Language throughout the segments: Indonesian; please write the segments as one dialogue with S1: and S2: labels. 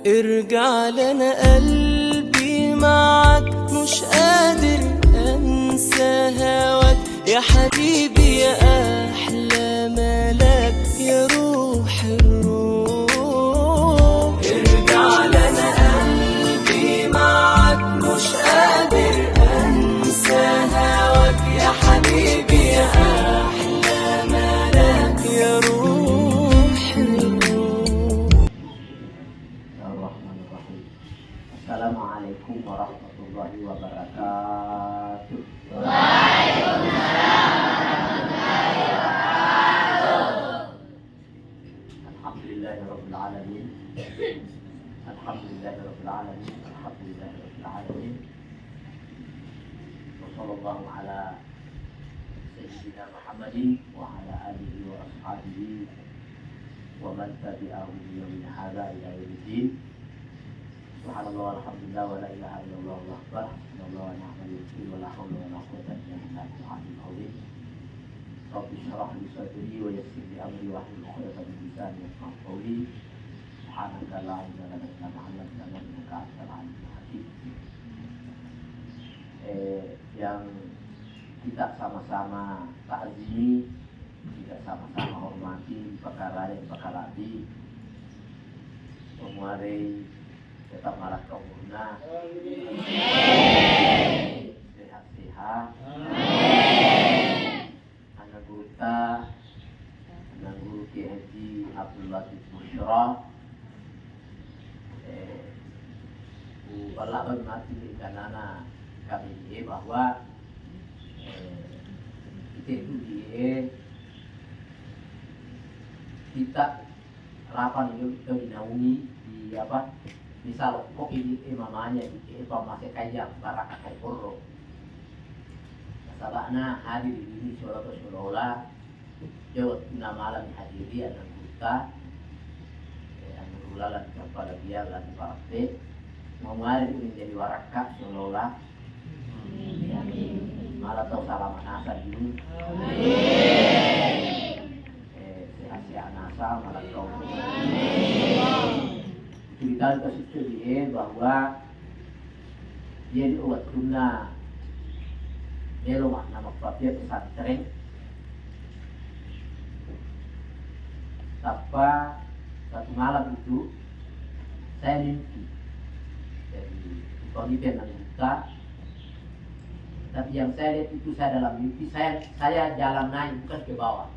S1: ارجع لنا قلبي معاك، مش قادر انسى هواك يا حبيبي يا احلى ملاك يا روح الروح. ارجع لنا قلبي معاك، مش قادر انسى هواك يا حبيبي يا احلى ملاك يا روح الروح.
S2: Bismillahirrahmanirrahim. Assalamualaikum warahmatullahi wabarakatuh. Alhamdulillahirabbil alamin. Alhamdulillahirabbil alamin. Alhamdulillahirabbil alamin. Wa sallallahu ala sayyidina Muhammadin wa ala alihi wa ashabihi wa man tabi'ahum bi yawmin hadza ila yaumiddin. Subhanallah walhamdulillah wa la ilaha illallah wallahu akbar. Allahu ni'mal wakeel wa la haula wa la quwwata illa billah. Rabbi shrah li sadri wa yassir li amri wahlul 'uqdatam min lisani yafqahu qawli. Subhanaka la ilma lana illa ma 'allamtana innaka antal 'alimul hakim. Yang kita sama-sama ta'zimi, kita sama-sama hormati perkara yang perkara di pemuarai tetap marah kaumuna, sehat-sehat, anak guru ta, anak guru Kiai Haji Abdul Latif Bushra, balak mati karena kami ini bahwa kita rapan itu kita dinaungi di apa, misal kok ini mamanya di masih kaya barakat korro masalahnya hadir ini sholat jawab tuna malam hadiri anak kita anak ulalan kepala dia lan parate mengari ini jadi warakat sholat malah tahu salam nasa dulu. Sehat-sehat nasa malah tahu. Kita ke dia bahwa dia diuat guna dia rumah nama papia pesantren. Tapi satu malam itu saya mimpi jadi pemimpin yang buka. Tapi yang saya lihat itu saya dalam mimpi saya jalan naik bukan ke bawah,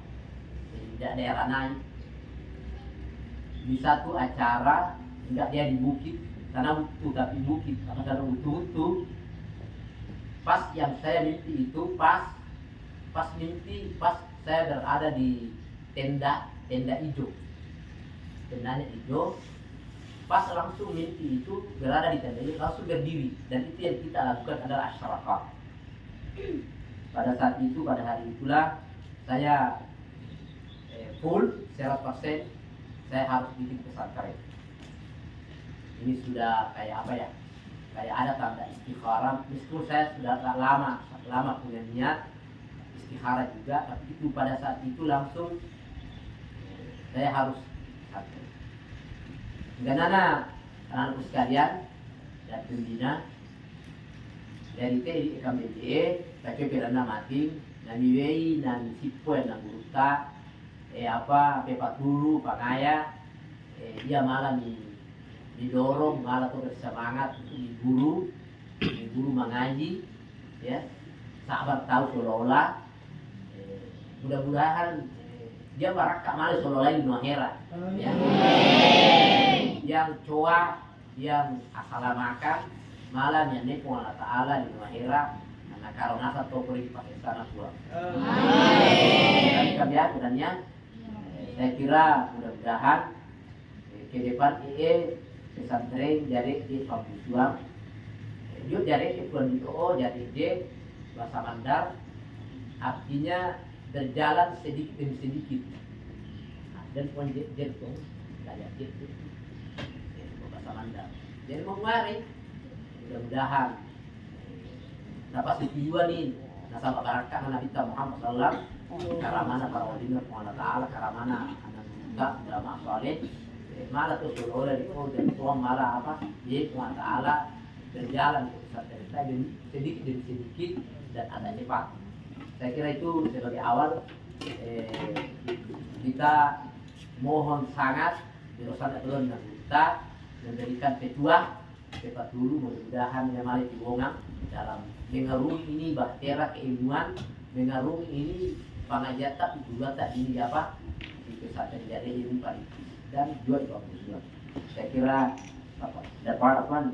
S2: jadi tidak daerah naik. Di satu acara enggak dia di bukit, karena utuh tapi bukit, karena utuh. Pas yang saya mimpi itu pas saya berada di tenda hijau, tendanya hijau. Pas langsung mimpi itu berada di tenda hijau langsung berdiri, dan itu yang kita lakukan adalah asyraqah. Pada saat itu, pada hari itulah saya full 100% saya harus bikin pesantren. Ini sudah kayak apa ya? Kayak ada tanda istikharah. Meskipun saya sudah lama punya niat istikharah juga, tapi itu pada saat itu langsung saya harus pesantren. Karena anak-anakku sekalian dan pembina dari TI KMBE, tapi pernah mati, nami wei, nami sipo yang guruta, pepat dulu, pangaya, dia malah didorong, malah tuh bersemangat untuk guru mengaji, ya, sahabat tahu seolah-olah, mudah-mudahan dia barakah malah seolah-olah di Nuhera, ya, yang coa, yang asal makan. Malam yang nepung Allah Ta'ala di Nuhera karena karena satu pergi pakai sana pulang. Kami kemudiannya saya kira mudah-mudahan ke depan pesantren jadi di Pambusuang yuk jadi di Pulau Nito jadi di bahasa Mandar artinya berjalan sedikit demi sedikit dan konjek dong kayak gitu bahasa Mandar jadi mengari mudah-mudahan dapat tujuan ini nasabah barakah Nabi Muhammad SAW karamana para walinya Allah Ta'ala karamana anak muda ulama saleh malah tuh suruh dari Tuhan malah apa? Dia Tuhan Taala berjalan untuk pesantren kita sedikit demi sedikit dan ada cepat. Saya kira itu sebagai awal kita mohon sangat Dirosal Atulun dan kita memberikan petua cepat dulu, mudah-mudahan yang mari dibongkar dalam mengarungi ini bahtera keilmuan, mengarungi ini pengajatan juga tak ini apa di pesantren jadi ini paling dan juga di waktu saya kira apa dapat apa.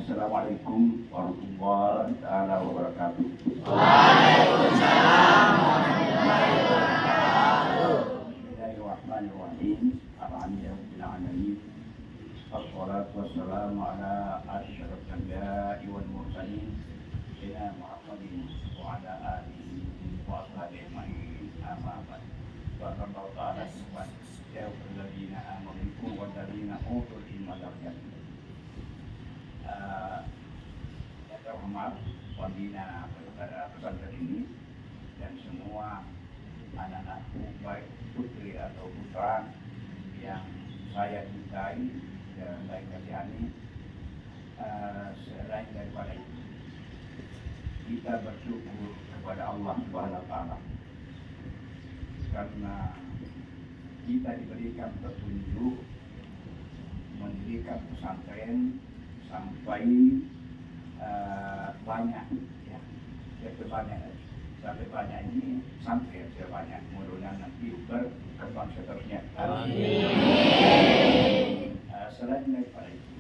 S3: Assalamualaikum warahmatullahi wabarakatuh.
S1: Waalaikumsalam warahmatullahi wabarakatuh.
S3: Bismillahirrahmanirrahim. Alhamdulillahirabbil alamin. Wassalatu wassalamu ala asyrafil anbiya'i wal mursalin sayyidina Muhammadin wa ala alihi wa ashabihi ajma'in. Amma ba'd. Wa ta'ala ya ayyuhalladzina amanu wa alladzina utul ilma darajatun. Yang terhormat pembina pesantren ini dan semua anak-anakku baik putri atau putra yang saya cintai dan saya kasihani, selain daripada itu kita bersyukur kepada Allah Subhanahu wa Ta'ala karena kita diberikan petunjuk mendirikan pesantren sampai banyak ya, sampai banyak ini sampai sebanyak mudah-mudahan nanti berkembang seterusnya. Selain daripada itu,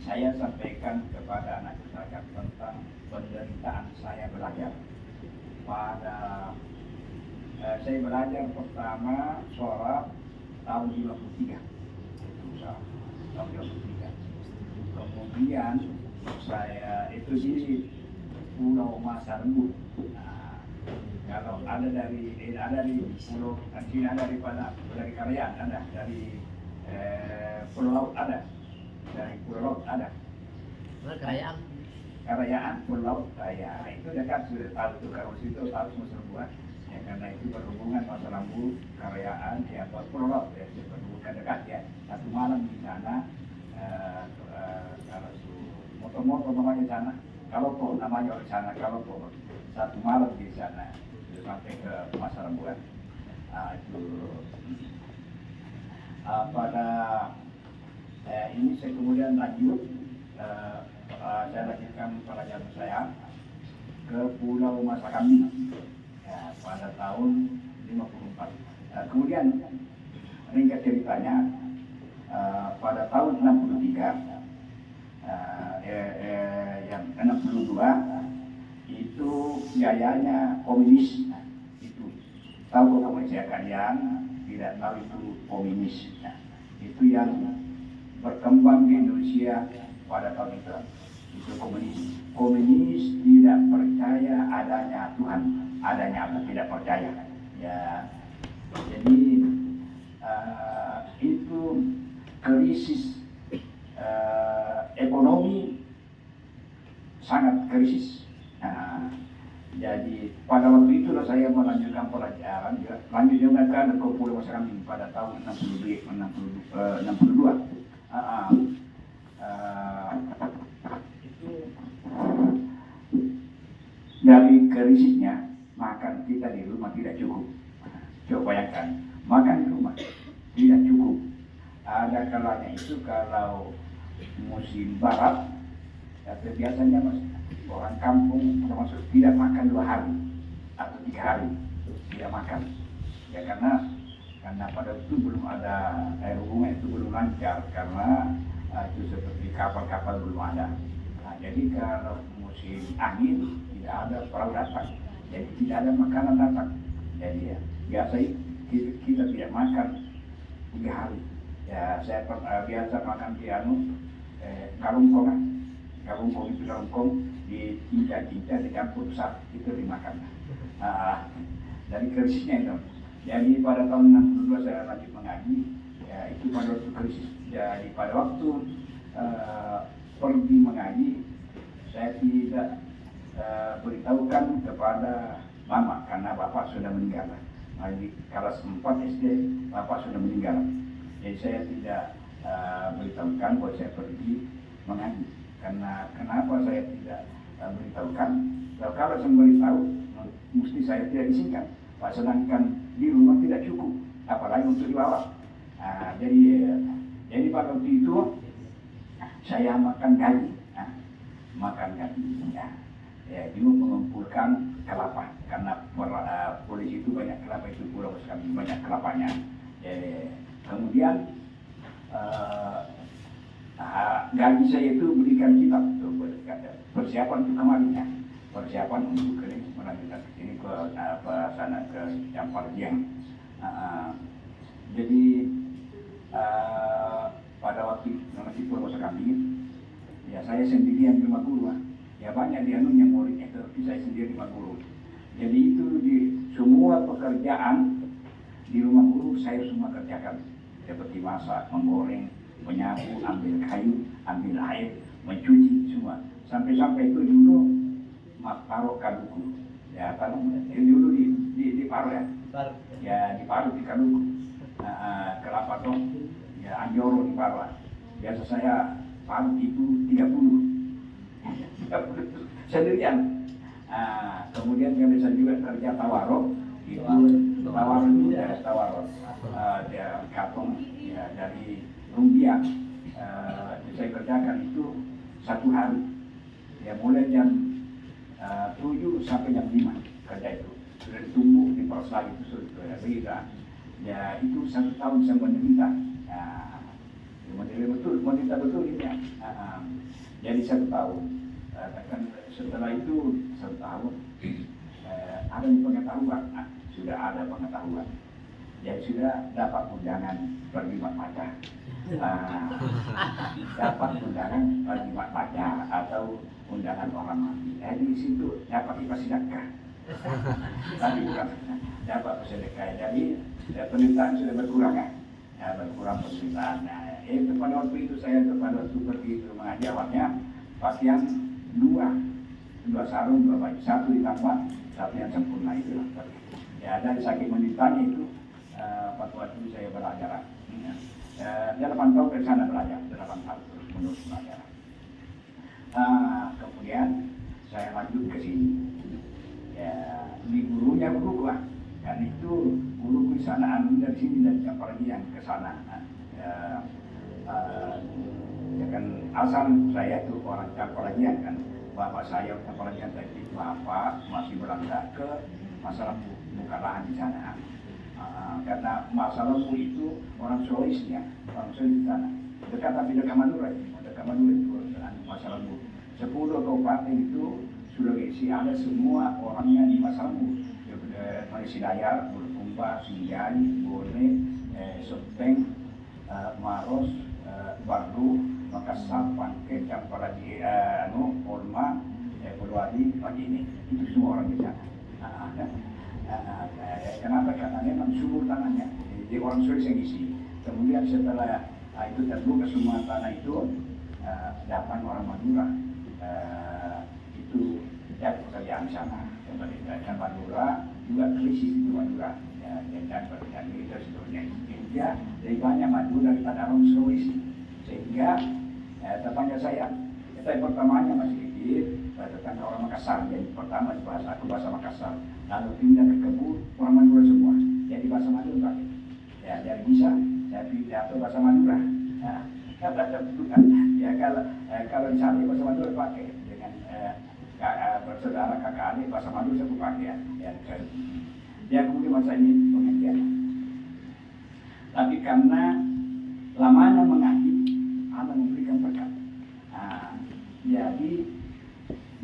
S3: saya sampaikan kepada anak masyarakat tentang penderitaan saya belajar. Saya belajar pertama sholat tahun 53, tahun 53. Kemudian saya itu di Pulau Masa Rembut. Nah, kalau ada dari Pulau Nanti ada dari Karyaan ada, dari Pulau Laut ada, dari Pulau Laut ada. Karyaan Pulau Laut saya itu dekat sudah tahu itu kalau situ tahu semua buat. Ya, karena itu berhubungan Masa Rembut, Karyaan, ya Pulau Laut ya berhubungan dekat ya. Satu malam di sana. Kalau motor-motor namanya sana, kalau toh namanya di sana, kalau toh satu malam di sana sampai ke Masa Rembulan. Itu pada ini saya kemudian lanjut, saya lanjutkan pelajaran saya ke Pulau Masa Kambing ya, pada tahun 54. Kemudian ringkas ceritanya. Pada tahun 63 yang 62 itu biayanya komunis. Itu tahu komunis ya, kalian tidak tahu itu komunis. Itu yang berkembang di Indonesia pada tahun itu komunis tidak percaya adanya Tuhan, adanya Allah, tidak percaya ya. Jadi itu krisis ekonomi sangat krisis. Jadi pada waktu itu saya melanjutkan pelajaran juga, lanjutnya ke Pulau Masa Kambing pada tahun 62. Itu dari krisisnya makan kita di rumah tidak cukup. Coba bayangkan, makan di rumah tidak cukup. Ada kalanya itu kalau musim barat, tapi biasanya orang kampung termasuk tidak makan 2 hari atau 3 hari tidak makan. Ya karena pada itu belum ada air hubungan, itu belum lancar karena itu seperti kapal-kapal belum ada. Jadi kalau musim angin tidak ada perahu datang, jadi tidak ada makanan datang. Jadi ya biasa kita tidak makan 3 hari. Ya saya biasa makan di karungkong itu karungkong diinjak-injak dicampur sap itu dimakan. Dari krisisnya itu. Jadi pada tahun 62 saya lanjut mengaji. Ya itu pada waktu krisis. Jadi pada waktu pergi mengaji saya tidak beritahukan kepada mama karena bapak sudah meninggal. Di kelas 4 SD bapak sudah meninggal. Jadi saya tidak beritahukan bahwa saya pergi mengaji. Karena kenapa saya tidak beritahukan? Kalau saya beritahu, mesti saya tidak izinkan. Pak, sedangkan di rumah tidak cukup, apalagi untuk dibawa. Jadi pada waktu itu saya makan gaji, ya, juga mengumpulkan kelapa karena polisi itu banyak kelapa, itu pulau sekali banyak kelapanya. Kemudian gaji saya itu berikan kitab tuh, persiapan untuk kemarinnya, persiapan untuk melanjutkan ke sini ke sana ke Jampaljiang. Jadi pada waktu masih pulau sekali, ya saya sendirian di rumah guru. Ya banyak dia yang muridnya, tapi saya sendiri di rumah guru. Jadi itu di semua pekerjaan di rumah guru saya semua kerjakan, seperti masak, menggoreng, menyapu, ambil kayu, ambil air, mencuci semua. Sampai-sampai itu dulu taruh kaduku. Ya dulu di paruh ya. Ya di paruh di kaduku. Kelapa dong. Ya anjoro di paruh. Biasa saya paruh itu 30 sendirian. Kemudian saya bisa juga kerja tawaro. Itu tawaro itu dari tawaro. Dia katong ya, dari rupiah. Saya kerjakan itu 1 hari. Ya mulai jam 7 sampai jam 5 kerja itu. Sudah ditunggu di persela itu sudah berita. Ya itu 1 tahun saya menderita. Menderita betul ini ya. Jadi 1 tahun. Setelah itu 1 tahun ada pengetahuan, sudah ada pengetahuan. Jadi sudah dapat undangan berlimat pacar. Dapat undangan berlimat pacar atau undangan orang mati. Di situ dapat sedekah. Tapi bukan dapat sedekah. Jadi penderitaan sudah berkurang ya. Berkurang penderitaan. Itu pada waktu itu saya pada waktu pergi ke rumah aja awalnya pakaian 2 sarung 2 baju, 1 ditambah 1 yang sempurna itu. Ya dari sakit menderitanya itu pada waktu saya belajar. Dia 8 tahun ke sana belajar, 8 tahun terus menerus belajar. Kemudian saya lanjut ke sini. Ya, di gurunya guru lah. Dan itu guru di sana dari sini dari Jampaljiang ke sana. Ya kan asal saya itu orang Jampaljiang kan. Bapak saya Jampaljiang tadi, bapak masih berangkat ke Masa Lembu, buka lahan di sana. Karena Masa Lembu itu orang Sulawesi ya, orang Sulawesi di sana. Dekat tapi dekat Madura itu Masa Lembu. 10 kabupaten itu Sulawesi ada semua orangnya di Masa Lembu. Malaysia Dayak, Bulukumba, Sinjai, Bone, Sopeng, Maros, Bardu, Makassar, Pangkep, Jampaljiang, Olma, Polwadi, pagi ini itu semua orang di sana. Kenapa? Karena memang subur tanahnya, jadi orang Sulawesi yang isi. Kemudian setelah itu terbuka semua tanah itu, datang orang Madura, itu ya pekerjaan di sana. Dan Madura juga krisis itu Madura, dan pekerjaan militer sebetulnya. India lebih banyak Madura daripada orang Sulawesi, sehingga tetangga saya pertamanya masih kecil, tetangga orang Makassar. Jadi pertama bahasa Makassar, lalu pindah ke Kebun orang Madura semua, jadi bahasa Madura. Ya jadi bisa saya pindah ke bahasa Madura. Ya kalau cari bahasa Madura pakai dengan bersaudara kakak adik bahasa Madura saya pakai ya. Dia kemudian masa ini pengajian. Tapi karena lamanya mengaji, Allah memberikan berkat. Jadi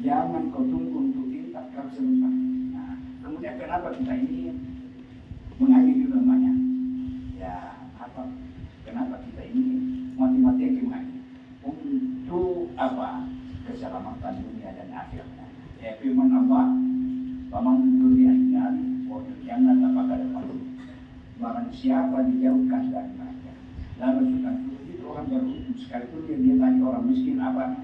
S3: jangan kau tunggu untuk tindak kalau sebentar. Kemudian kenapa kita ini mengaji di rumahnya? Ya apa? Kenapa kita ini mati-matian mengaji? Untuk apa? Keselamatan dunia dan akhiratnya. Ya firman Allah, "Faman dunia ini, wa jangan apakah ada pasti." Barang siapa dijauhkan dari neraka, lalu sudah itu orang beruntung sekalipun dia tanya orang miskin apa,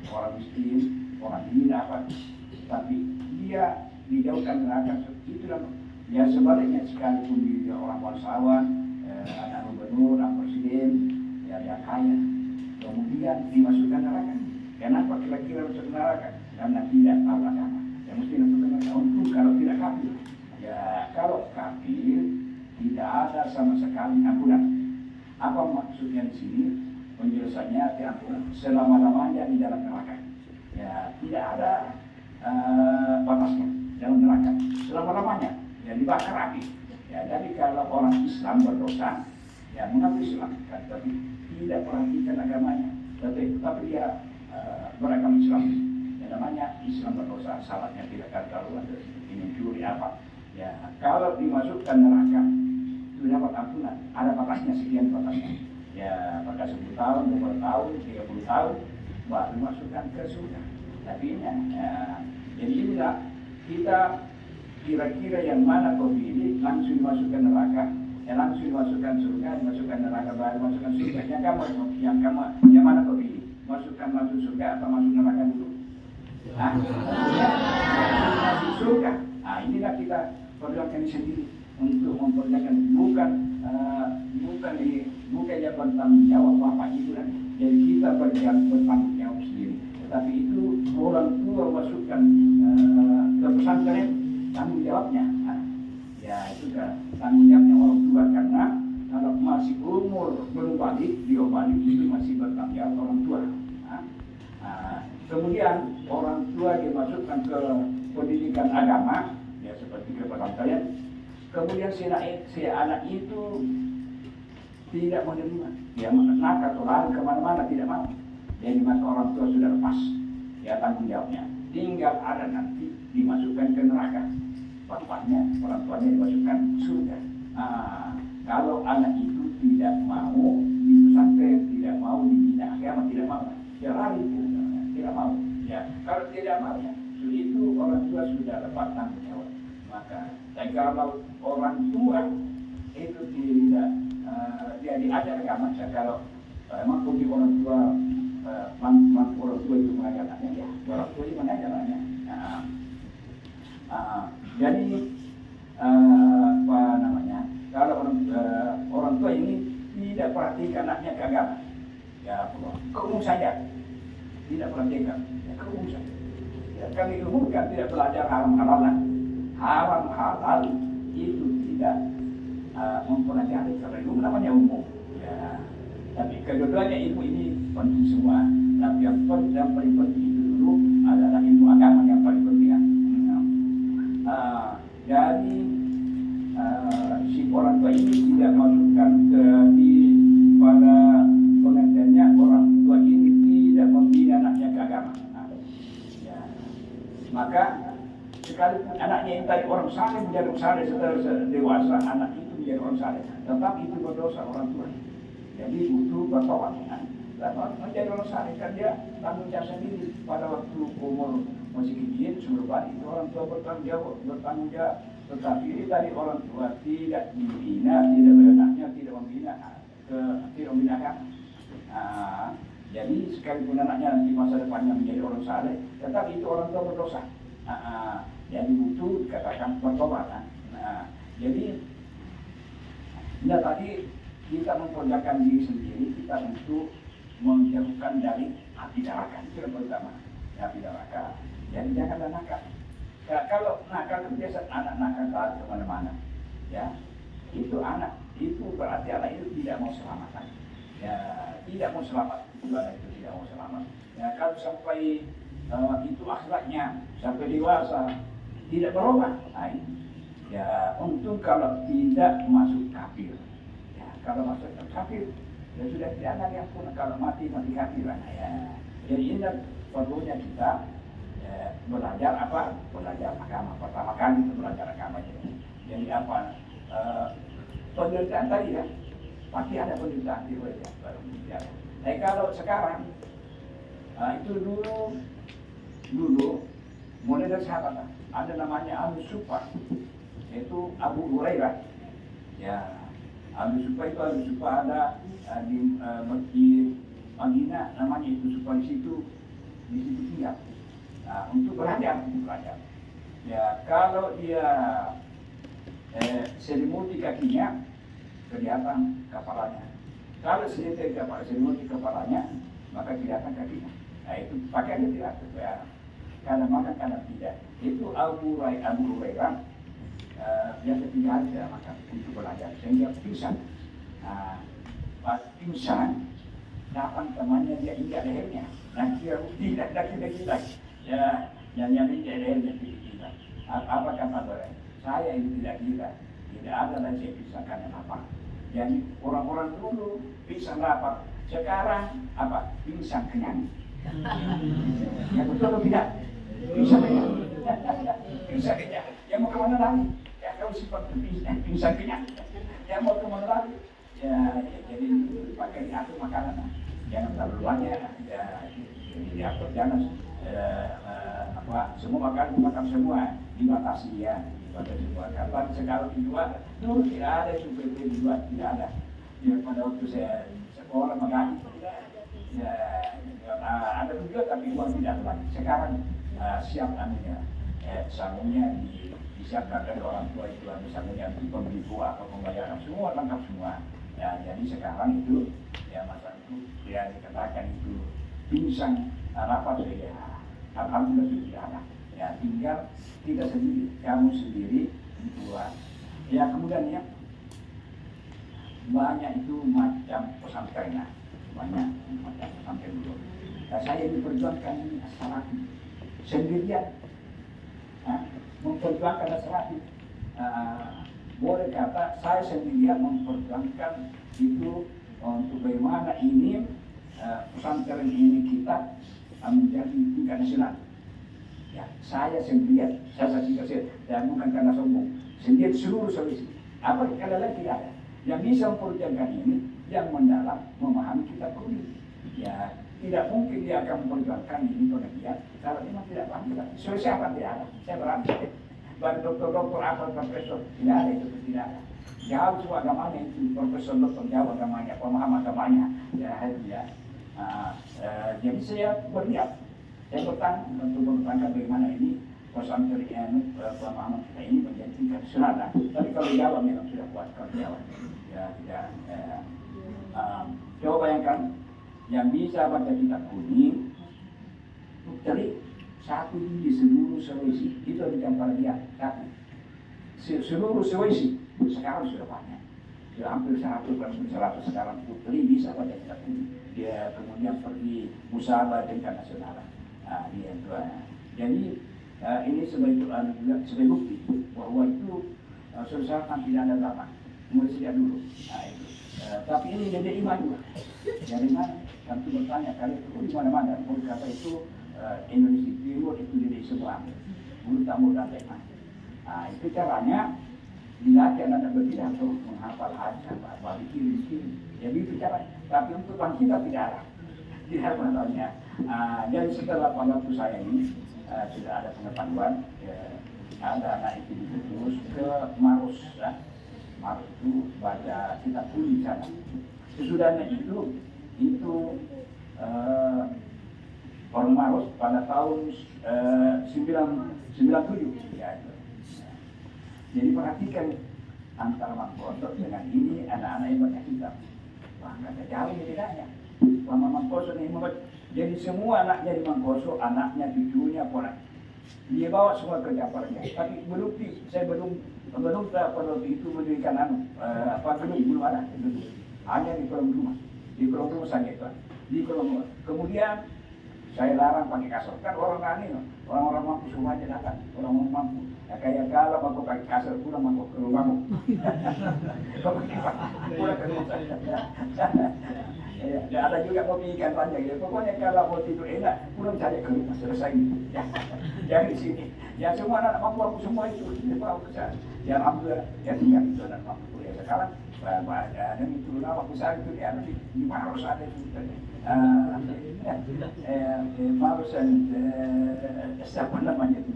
S3: orang miskin, orang hina apa, tapi dia dijauhkan neraka. Itulah ya, sebaliknya sekalipun dia orang bangsawan, anak gubernur, anak presiden, ya dia kaya, kemudian dimasukkan neraka. Kenapa kira-kira masuk neraka? Karena tidak tahu agama. Ya mesti masuk neraka. Untuk kalau tidak kafir, ya kalau kafir tidak ada sama sekali ampunan. Apa maksudnya di sini? Penjelasannya diampunan selama-lamanya di dalam neraka. Ya tidak ada batasnya dalam neraka selama-lamanya. Ya dibakar api. Ya jadi kalau orang Islam berdosa, ya mengaku Islam, kan, tapi tidak perhatikan agamanya, tapi dia beragama Islam. Ya namanya Islam berdosa, salahnya tidak karuan, ini mencuri apa. Ya kalau dimasukkan neraka itu dapat ampunan. Ada batasnya, sekian batasnya. Ya pada 10 tahun, 20 tahun, 30 tahun baru dimasukkan ke surga. Tapi ya, jadi inilah kita kira-kira yang mana kau pilih, langsung dimasukkan neraka, langsung dimasukkan surga, dimasukkan neraka, baru masukkan surga. Yang mana kau pilih? Masukkan langsung surga atau masuk neraka dulu? Masuk surga. Nah inilah kita perjuangkan sendiri untuk memperjuangkan, bukan yang bertanggung jawab bapak ibu kan. Jadi kita bertanggung jawab sendiri. Tetapi itu orang tua masukkan ke pesantren, tanggung jawabnya. Ya itu kan tanggung jawabnya orang tua, karena kalau masih umur belum balik, dia balik itu masih bertanggung jawab orang tua. Kemudian orang tua dimasukkan ke pendidikan agama, ya seperti ke pesantren. Kemudian si anak itu tidak menerima, dia nakal atau lari kemana-mana, tidak mau. Jadi maka orang tua sudah lepas ya tanggung jawabnya. Tinggal ada nanti dimasukkan ke neraka. Bapaknya, orang tuanya dimasukkan surga. Kalau anak itu tidak mau di pesantren, tidak mau dibina agama, tidak mau, dia lari, tidak mau. Ya, kalau tidak mau ya, itu orang tua sudah lepas tanggung jawab. Maka, dan kalau orang tua itu tidak dia diajar agama, kalau memang kunci orang tua, orang tua itu mengajar anaknya, ya orang tua itu mengajar anaknya. Jadi apa namanya? Kalau orang tua ini tidak perhatikan anaknya ke agama, ya keumum saja, tidak perhatikan, ya keumum saja. Ya, kami umumkan tidak belajar haram-halalan, haram halal itu tidak mempelajari, karena itu namanya umum. Ya, tapi kedua-duanya ilmu ini penting semua. Tapi yang paling penting itu dulu adalah ilmu agama yang paling penting. Jadi si orang tua ini tidak masukkan pada pengertiannya orang tua ini tidak membina anaknya ke agama. Ya. Maka sekalipun anaknya yang tadi orang saleh menjadi orang saleh setelah dewasa, anak itu menjadi orang saleh, tetap itu berdosa orang tua. Jadi butuh bertobat. Menjadi orang saleh kan dia tanggung jawab sendiri. Pada waktu umur masih kecil sebelum balik itu orang tua bertanggung jawab. Tetapi tadi orang tua tidak membina, tidak beranaknya, tidak membina agama. Jadi sekalipun anaknya nanti masa depannya menjadi orang saleh, tetapi itu orang tua berdosa. Jadi butuh dikatakan pertobatan. Jadi tadi kita memperlihatkan diri sendiri, kita untuk menjauhkan dari api neraka. Itu yang pertama, api neraka. Jadi janganlah nakal. Ya, kalau nakal kebiasaan anak nakal lari kemana-mana, ya itu anak itu berarti anak itu tidak mau selamat. Ya tidak mau selamat, itu anak itu tidak mau selamat. Ya kalau sampai itu akhlaknya sampai dewasa tidak berubah, ya untung kalau tidak masuk kafir. Ya kalau masuk kafir, ya sudah tidak ada yang pun, kalau mati kafir. Ya jadi ini perlunya kita belajar apa? Belajar agama. Pertama kali itu belajar agama. Jadi apa? Penderitaan tadi ya, pasti ada penderitaan di luar ya. Tapi kalau sekarang, itu dulu mulai dari sahabat ada namanya Abu Sufa, yaitu Abu Hurairah. Ya, Abu Sufa ada di Madinah, namanya itu Sufa. Di situ di situ siap. Nah, untuk belajar. Ya kalau dia selimuti kakinya, kelihatan kepalanya. Kalau selimuti kepalanya, maka kelihatan kakinya. Nah itu pakaiannya tidak ya. Kadang makan, kadang tidak. Itu Abu Hurairah biasa 3 hari tidak makan untuk belajar sehingga pingsan. Nah, pas pingsan, datang temannya dia injak lehernya. Nah dia tidak. Ya, yang injak lehernya tidak. Apa kata orang? Saya ini tidak gila. Tidak ada lagi saya pisahkan yang lapar. Jadi orang-orang dulu pingsan lapar. Sekarang apa? Pingsan kenyang. Ya betul atau tidak? Pingsan kenyang. Pingsan kenyang. Ya mau kemana lagi? Ya kalau seperti pingsan kenyang. Ya mau kemana lagi? Ya jadi pakai diatur makanan. Jangan terlalu banyak. Ya diatur jangan semua makan semua dibatasi ya. Dibatasi semua. Kalau sekarang dijual dulu tidak ada SPP dijual, tidak ada. Ya pada waktu saya sekolah mengaji ya ada juga tapi uang tidak lagi. Sekarang siap sangunya disiapkan dari orang tua itu, sangunya untuk pembeli buah atau pembayaran semua lengkap semua. Ya jadi sekarang itu ya masa itu ya dikatakan itu pingsan rapat ya alhamdulillah sudah tidak ada. Ya tinggal kita sendiri, kamu sendiri buat. Ya kemudian ya banyak itu macam pesantren, banyak macam pesantren dulu. Nah, saya diperjuangkan ini as-salafi sendirian, memperjuangkan as-salafi. Boleh kata saya sendirian memperjuangkan itu untuk bagaimana ini pesantren ini kita menjadi tingkat nasional. Ya, saya sendirian, saya saksikan dan bukan karena sombong, sendiri seluruh Sulawesi. Apa kalau lain tidak ada yang bisa memperjuangkan ini, yang mendalam memahami kitab kuning. Ya, tidak mungkin dia akan memperjuangkan ini penelitian kalau memang tidak paham kitab. Sulawesi apa tidak ada? Saya berani. Baru dokter apa profesor tidak ada itu tidak ada. Jauh semua agamanya itu profesor dokter jauh agamanya, pemaham agamanya. Ya, jadi saya berniat. Saya untuk bertanya bagaimana ini pesantren pemahaman kita ini menjadi tingkat nasional. Tapi kalau Jawa memang sudah kuat kalau Jawa. Ya tidak. Coba bayangkan yang bisa baca kitab kuning, cari satu di seluruh Sulawesi itu dicampur dia satu. Seluruh Sulawesi sekarang sudah banyak. Sudah hampir 100 sekarang putri bisa baca kitab kuning. Dia kemudian pergi musabah tingkat nasional. Dia itu. Jadi ini sebagai bukti bahwa itu susah kan tidak ada drama. Mulai sejak dulu. Itu. Tapi ini jadi iman juga. Dari mana? Tentu bertanya kali itu di mana-mana. Boleh kata itu Indonesia Timur itu jadi sebelah. Mulut tamu dan tema. Itu caranya dilatih anak berpidato menghafal hadis, bagi kiri. Jadi itu caranya. Tapi untuk bang kita tidak ada. Tidak pengetahuannya. Jadi setelah waktu saya ini sudah ada pengetahuan, ada anak itu diputus ke Maros, Maros itu baca kitab kuning di sana. Sesudahnya itu orang Maros pada tahun 97 ya itu. Jadi perhatikan antara Mangkoso dengan ini anak-anak yang baca kitab. Wah, kata jauh bedanya. Mama Mangkoso ini jadi semua anaknya di Mangkoso, anaknya, cucunya, ponak. Dia bawa semua ke Jakarta. Tapi saya belum pada itu mendirikan belum ada. Hanya di kolom rumah. Di kolom rumah saja itu. Di kolom rumah. Kemudian saya larang pakai kasur. Kan orang mampu semua aja datang. Orang mampu. Ya, kayak kalau aku pakai kasur, pulang mampu ke rumahmu. Pulang ke rumah saya. Ya, ada juga mau ikan panjang ya. Pokoknya kalau mau tidur enak, pulang saja ke rumah, selesai. Ya, yang di sini. Ya semua anak mampu aku semua itu bawa ke sana. Ya alhamdulillah, ya tinggal itu anak mampu ya sekarang. Dan itu nama besar itu di Maros ada itu. Maros dan siapa namanya itu?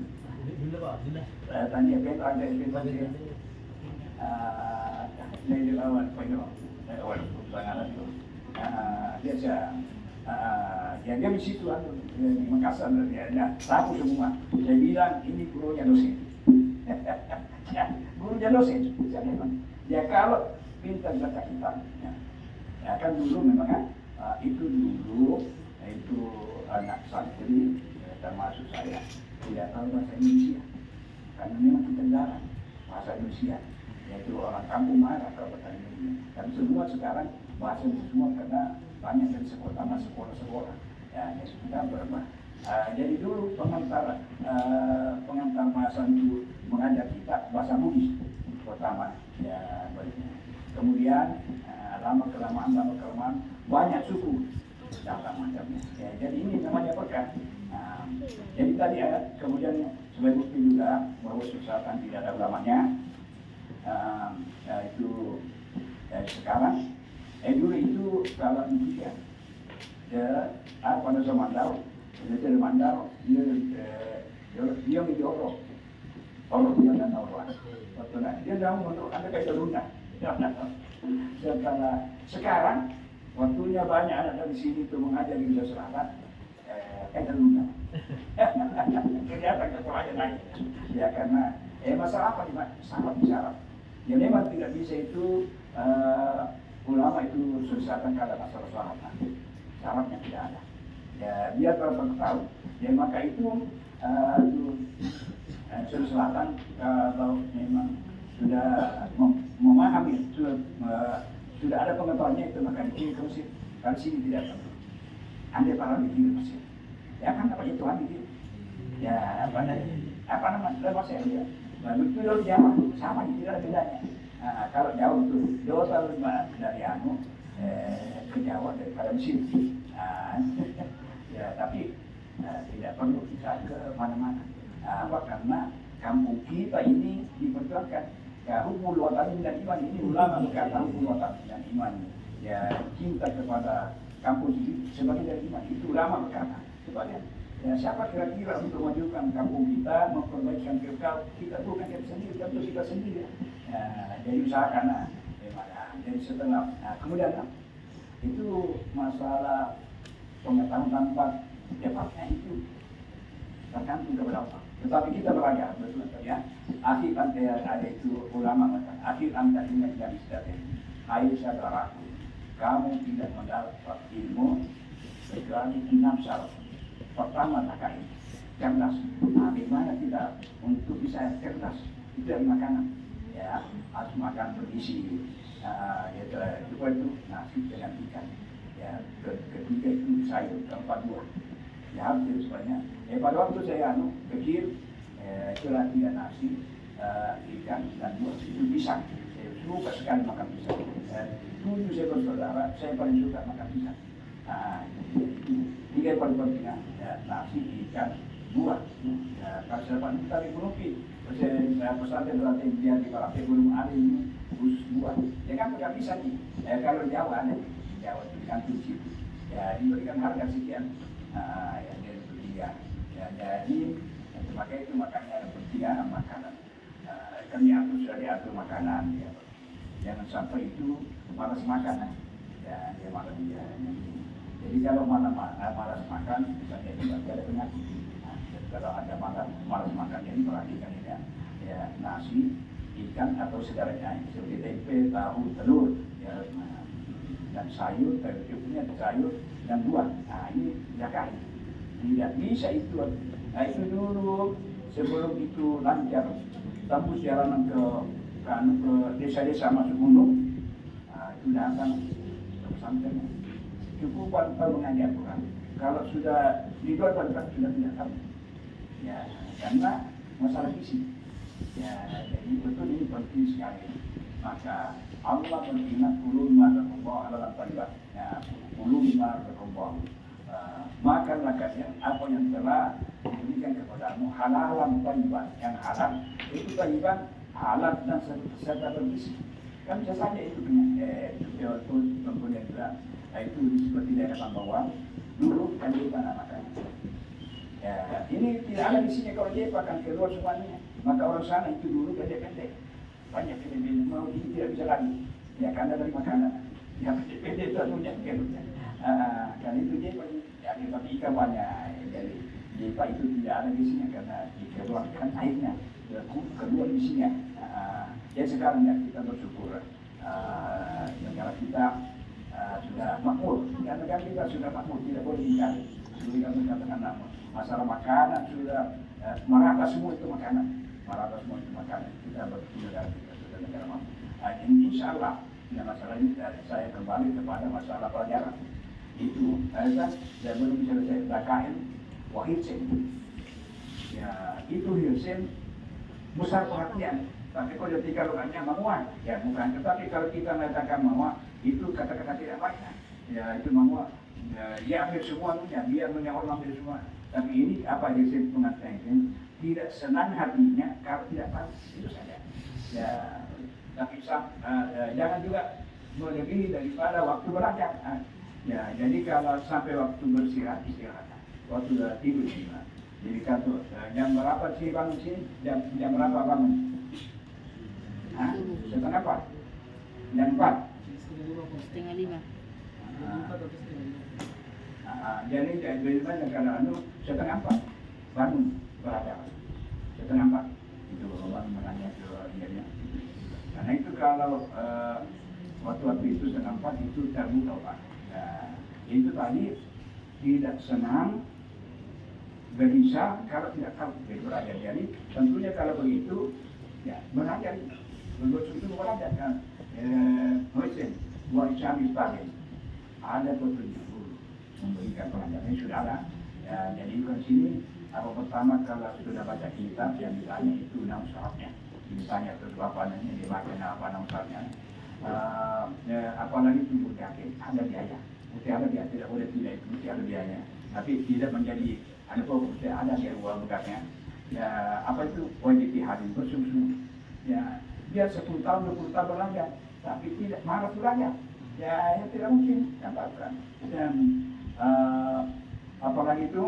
S3: Tanya Ben ada Ben Basir. Ini lawan Pino. Dia di situ di Makassar ya, tahu semua. Saya bilang ini gurunya dosen. Ya, gurunya dosen. Saya bilang, ya kalau pintar baca kitab, ya kan dulu memang kan itu dulu itu anak santri termasuk saya tidak tahu bahasa Indonesia karena memang kita jarang bahasa Indonesia, yaitu orang kampung marah kalau bahasa Indonesia. Dan semua sekarang bahasa Indonesia semua karena banyak dari sekolah-sekolah. Ya, jadi kita berubah. Jadi dulu pengantar bahasa itu mengajar kita bahasa Bugis pertama. Ya, kemudian lama kelamaan banyak suku datang macamnya. Ya, jadi ini namanya berkah. Jadi tadi kemudian sebagai bukti juga bahwa susahkan tidak ada ulamanya. Itu sekarang dulu itu kalau Indonesia pada zaman dahulu dia menjorok orang dia dan orang dia dah menurut anda kayak teruna. Sekarang waktunya banyak anak dari sini itu mengajar di Sulawesi Selatan kayak teruna. Kelihatan kepalanya naik. Ya karena masalah apa nih Pak? Sangat bicara. Ya memang tidak bisa itu ulama itu selesaikan karena masalah syaratnya. Syaratnya tidak ada. Ya biar kalau tahu. Ya maka itu Sulawesi Selatan kalau memang sudah memahami sudah ada pengetahuannya itu maka dikirim ke Mesir. Kalau sini tidak perlu. Anda para dikirim ke Mesir. Ya kan apa itu Tuhan dikirim. Ya apa nama bahasa ya. Lalu itu Jawa sama tidak ada bedanya. Kalau jauh itu Jawa terlalu dari ke Jawa daripada Mesir. Ya tapi tidak perlu kita ke mana-mana. Karena kampung kita ini diperjuangkan. Ya hukum watan dan iman ini ulama berkata hukum watan dan iman. Ya cinta kepada kampung ini sebagai dari iman itu ulama berkata sebagai. Ya, siapa kira-kira untuk memajukan kampung kita, memperbaikikan kita bukan kita sendiri, tentu kita sendiri. Ya, jadi usahakan jadi setelah kemudian itu masalah pengetahuan tanpa tepatnya itu tergantung kepada Allah. Tetapi kita belajar betul ya. Akhir ada itu ulama mengatakan akhir anda ingat dari sejarah. Hai saudaraku, kamu tidak mendapat ilmu kecuali 6 syarat. Pertama terkait cerdas. Bagaimana kita untuk bisa cerdas itu dari makanan. Ya, harus makan bergizi. Kedua itu nasi dengan ikan. Ya, ketiga itu sayur, keempat buah. Ya harus itu sebanyak. Pada waktu saya kecil, itulah 3 nasi, ikan dan buah itu pisang. Saya suka sekali makan pisang. 7 saya bersaudara, saya paling suka makan pisang. 3 yang paling penting ya, nasi, ikan, buah. Kalau saya paling tadi menuki, saya pesantren berarti biar di Parate belum ada ini khusus buah. Ya kan tidak bisa nih. Kalau Jawa ada, Jawa itu dikantung situ. Ya diberikan harga sekian. Yang dari bertiga. Ya jadi maka itu makanya ada bertiga makanan. Kan diatur sudah diatur makanan. Ya. Jangan sampai itu malas makan. Ya dia malas dia. Jadi kalau malas makan, misalnya itu pasti ada penyakit. Kalau ada malas makan, jadi perhatikan ini ya nasi, ikan atau segalanya seperti tempe, tahu, telur, ya, dan sayur, cukupnya sayur dan buah. Ini jaga. Tidak bisa itu. Itu dulu sebelum itu lancar tembus jalanan ke desa-desa masuk gunung. Itu datang ke pesantren. Cukup kalau mengajar Quran. Kalau sudah di luar sudah tidak tahu. Ya, karena masalah fisik. Ya, jadi betul ini penting sekali. Maka Allah beringat kulumah Allah adalah talibat. Ya, kulumah Allah. Makanlah kalian apa yang telah diberikan kepadamu halalan talibat. Yang halal itu talibat halal dan serta bergizi. Kan bisa saja itu kemudian juga itu seperti daerah bawah dulu kan di mana makannya. Ya, ini tidak ada di sini kalau dia akan keluar semuanya. Maka orang sana itu dulu pendek-pendek, banyak pendek-pendek mau ini tidak bisa lagi. Ya karena dari makanan. Ya pendek-pendek itu punya keluarnya. Dan itu dia Ya tetapi ikan banyak, jadi jipa itu tidak ada isinya karena dikeluarkan airnya keluar isinya. Ya sekarang ya kita bersyukur negara kita sudah makmur, ya negara kita sudah makmur, tidak boleh dicari. Sudah mengatakan nama masalah makanan sudah merata semua itu makanan, merata semua itu makanan. Kita negara kita sudah negara makmur. Insya Allah, ya masalah ini saya kembali kepada masalah pelajaran. Itu saya belum bisa selesai BKN Wahidsen. Ya itu Hilsen besar perhatian. Tapi kalau ketika hanya menguat, ya bukan. Tetapi kalau kita mengatakan bahwa itu kata-kata tidak baik, ya itu bahwa dia ambil semuanya, dia orang ambil semua. Tapi ini apa yang saya mengatakan tidak senang hatinya kalau tidak tahu itu saja. Ya, tapi jangan juga melebihi daripada waktu belajar. Ya, jadi kalau sampai waktu beristirahat, waktu tidur istirahat. Jadi kalau jam berapa sih bangun sih? Jam berapa bangun? Setengah 4? Jam 4?
S1: Setengah 5.
S3: Jadi bagaimana kalau setengah 4 bangun belajar? Setengah 4 itu bangun menanya ke dia. Karena itu kalau waktu itu setengah 4 itu terbuka Pak. Itu tadi tidak senang gelisah kalau tidak tahu belajar. Jadi tentunya kalau begitu ya belajar. Begitu itu belajar kan. Hosen, buat Islam sebagainya. Ada petunjuk dulu memberikan pelajaran sudah ada. Ya, jadi di sini apa pertama kalau sudah baca kitab yang ditanya itu nama syaratnya. Ditanya terus apa namanya dibaca apa nama syaratnya. Apalagi tubuh yakin ada biaya. Mesti ada biaya, tidak boleh tidak itu mesti ada biaya. Tapi tidak menjadi ada pokok mesti ada biaya uang bekasnya. Ya apa itu wajib dihadir bersungguh-sungguh. Ya dia 10 tahun 20 tahun belajar, tapi tidak marah belajar. Ya tidak mungkin dapatkan. Dan apalagi itu